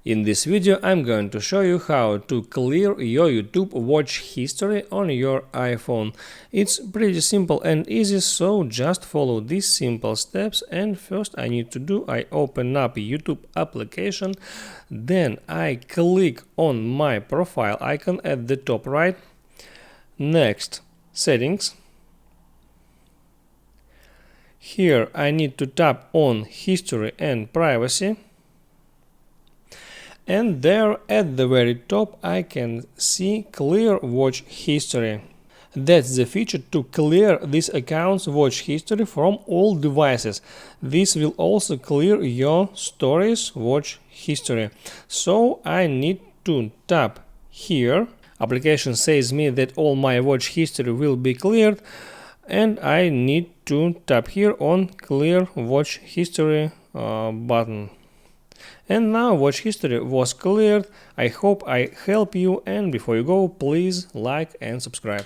In this video I'm going to show you how to clear your YouTube watch history on your iPhone. It's pretty simple and easy, so just follow these simple steps. And first I open up YouTube application, then I click on my profile icon at the top right. Next, settings. Here I need to tap on history and privacy. And there at the very top I can see clear watch history. That's the feature to clear this account's watch history from all devices. This will also clear your stories watch history. So I need to tap here. Application says me that all my watch history will be cleared, and I need to tap here on clear watch history button. And now watch history was cleared. I hope I help you, and before you go, please like and subscribe.